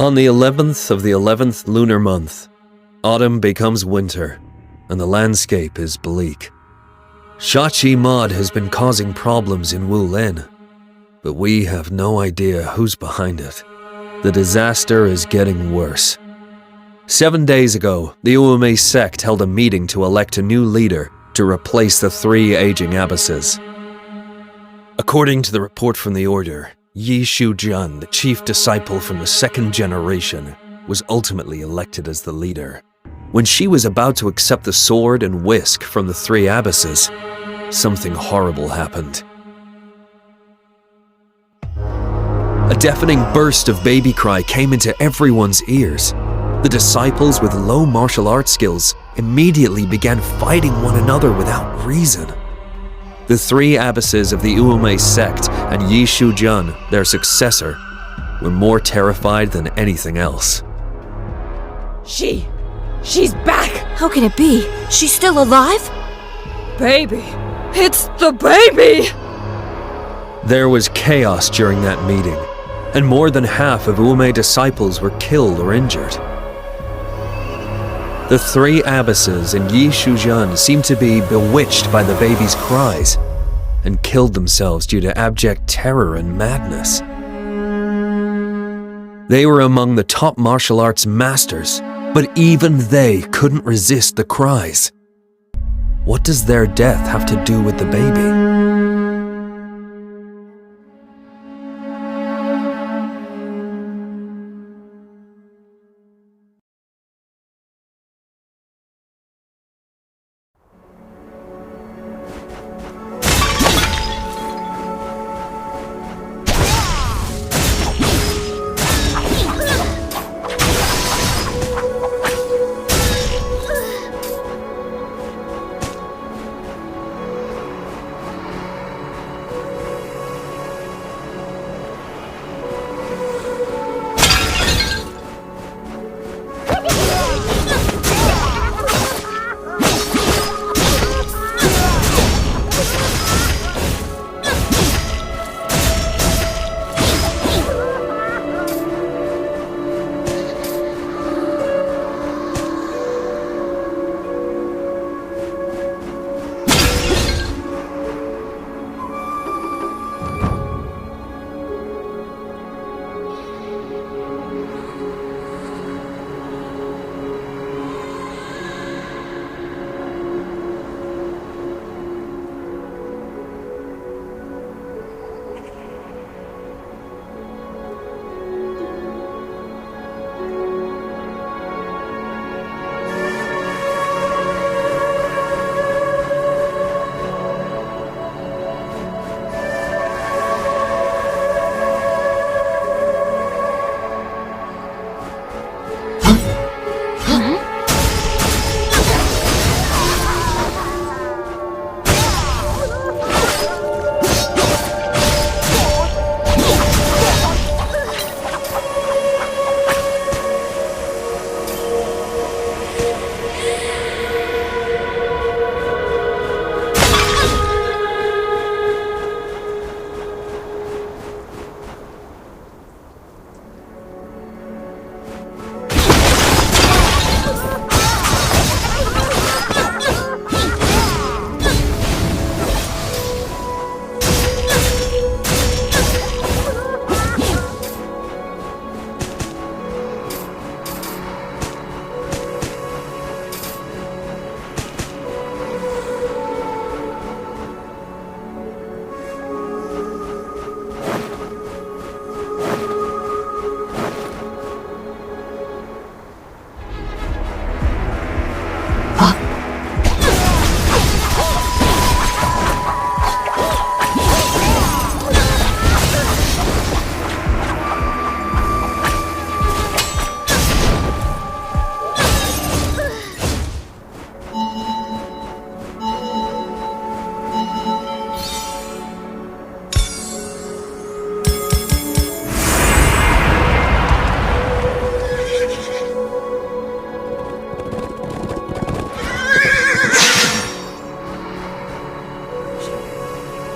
On the 11th of the 11th lunar month, autumn becomes winter, and the landscape is bleak. Shachi Mod has been causing problems in Wulin, but we have no idea who's behind it. The disaster is getting worse. 7 days ago, the Uome sect held a meeting to elect a new leader to replace the 3 aging abbesses. According to the report from the order, Yi Shujun, the chief disciple from the 2nd generation, was ultimately elected as the leader. When she was about to accept the sword and whisk from the 3 abbesses, something horrible happened. A deafening burst of baby cry came into everyone's ears. The disciples with low martial arts skills immediately began fighting one another without reason. The 3 abbesses of the Uome sect and Yi Shujun, their successor, were more terrified than anything else. She's back! How can it be? She's still alive? Baby! It's the baby! There was chaos during that meeting, and more than half of Uome disciples were killed or injured. The 3 abbesses and Yi Shujun seemed to be bewitched by the baby's cries and killed themselves due to abject terror and madness. They were among the top martial arts masters, but even they couldn't resist the cries. What does their death have to do with the baby?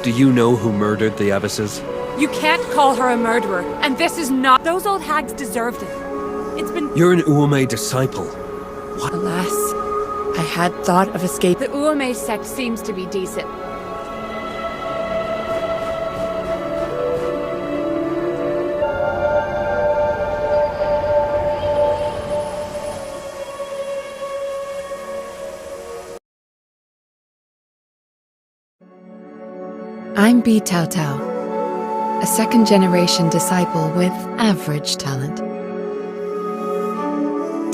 Do you know who murdered the abbesses? You can't call her a murderer, and this is not— Those old hags deserved it. It's been... You're an Uome disciple. Alas, I had thought of escape. The Uome sect seems to be decent. I'm Bi Tao Tao, a second-generation disciple with average talent.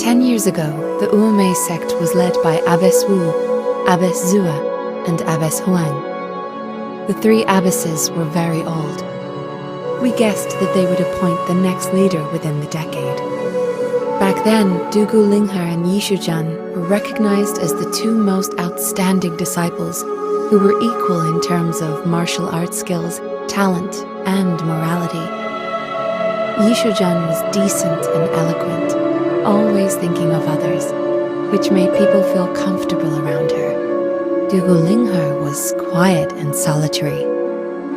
10 years ago, the Uome sect was led by Abbess Wu, Abbess Zua, and Abbess Huang. The three abbesses were very old. We guessed that they would appoint the next leader within the decade. Back then, Dugu Linghar and Yishujan were recognized as the two most outstanding disciples who were equal in terms of martial arts skills, talent, and morality. Yishujan was decent and eloquent, always thinking of others, which made people feel comfortable around her. Dugu Linghar was quiet and solitary.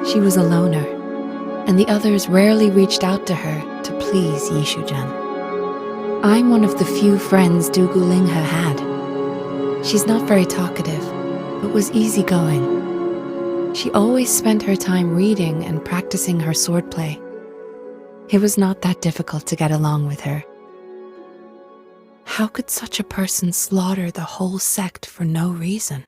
She was a loner, and the others rarely reached out to her to please Yishujan. I'm one of the few friends Dugu Linghar had. She's not very talkative, but was easygoing. She always spent her time reading and practicing her swordplay. It was not that difficult to get along with her. How could such a person slaughter the whole sect for no reason?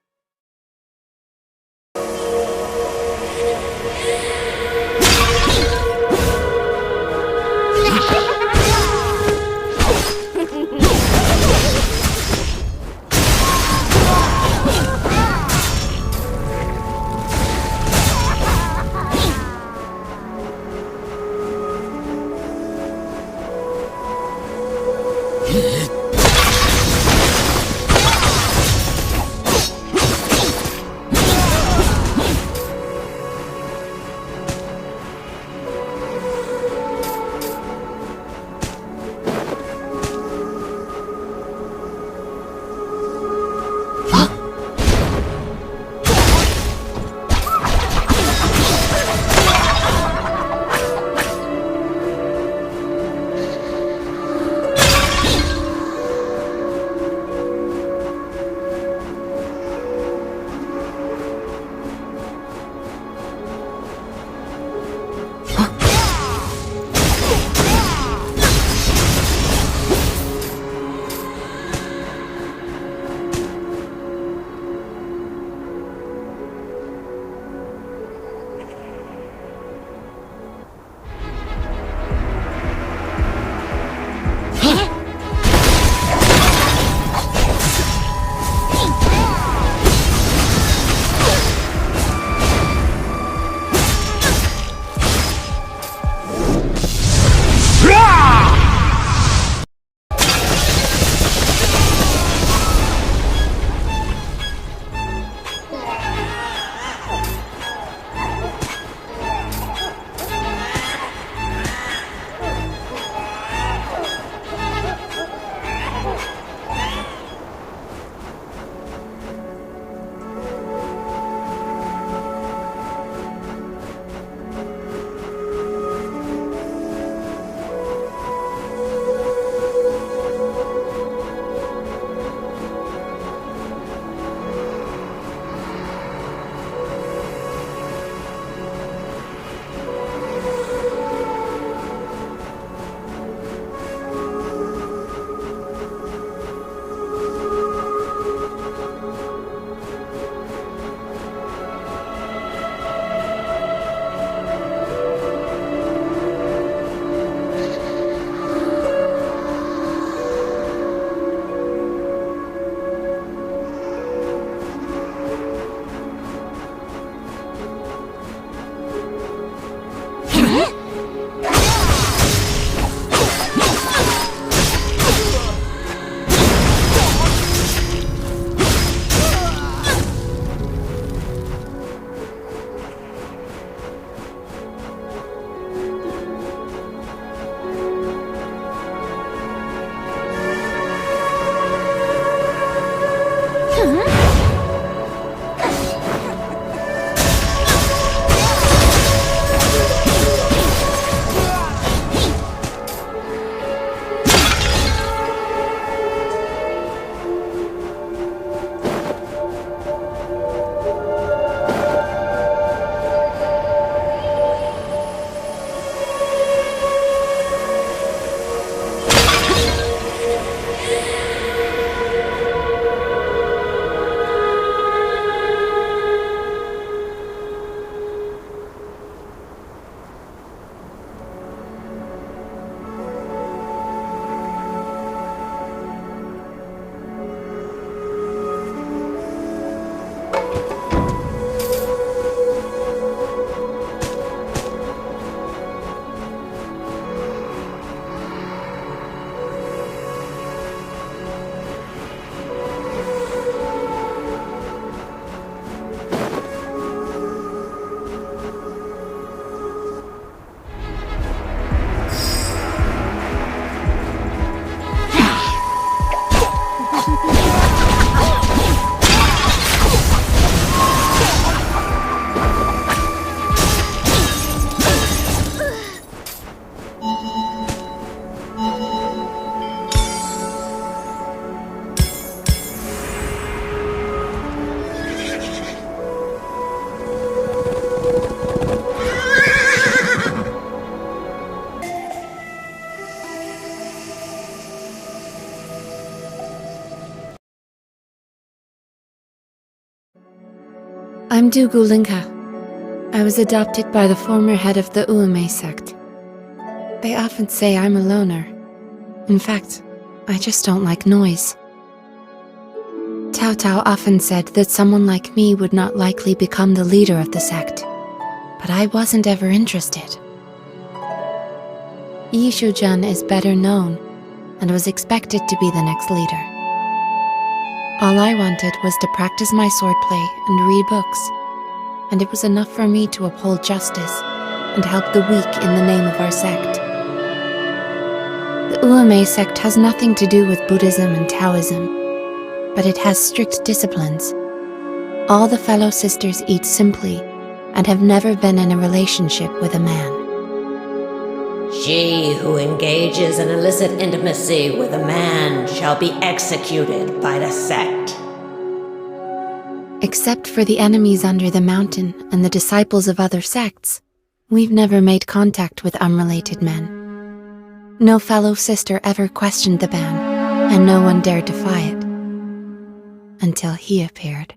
I'm Dugu Linka. I was adopted by the former head of the Uame sect. They often say I'm a loner. In fact, I just don't like noise. Tao Tao often said that someone like me would not likely become the leader of the sect, but I wasn't ever interested. Yi Shujun is better known and was expected to be the next leader. All I wanted was to practice my swordplay and read books, and it was enough for me to uphold justice and help the weak in the name of our sect. The Uame sect has nothing to do with Buddhism and Taoism, but it has strict disciplines. All the fellow sisters eat simply and have never been in a relationship with a man. She who engages in illicit intimacy with a man shall be executed by the sect. Except for the enemies under the mountain and the disciples of other sects, we've never made contact with unrelated men. No fellow sister ever questioned the ban, and no one dared defy it. Until he appeared.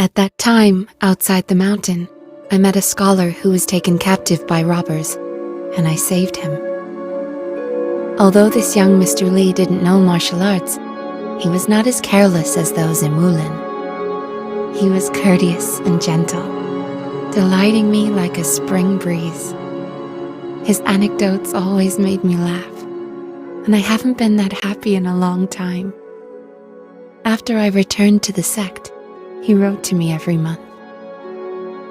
At that time, outside the mountain, I met a scholar who was taken captive by robbers, and I saved him. Although this young Mr. Li didn't know martial arts, he was not as careless as those in Wulin. He was courteous and gentle, delighting me like a spring breeze. His anecdotes always made me laugh, and I haven't been that happy in a long time. After I returned to the sect, he wrote to me every month.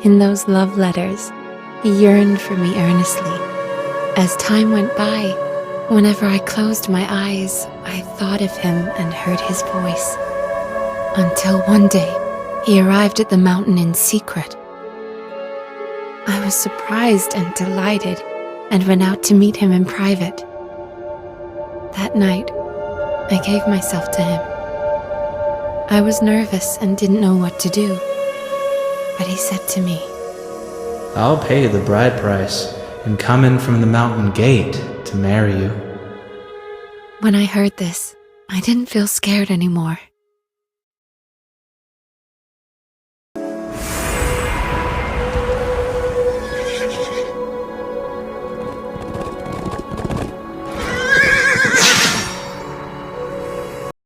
In those love letters, He yearned for me earnestly. As time went by, whenever I closed my eyes, I thought of him and heard his voice. Until one day, he arrived at the mountain in secret. I was surprised and delighted and went out to meet him in private. That night, I gave myself to him. I was nervous and didn't know what to do, but he said to me, I'll pay the bride price and come in from the mountain gate to marry you. When I heard this, I didn't feel scared anymore.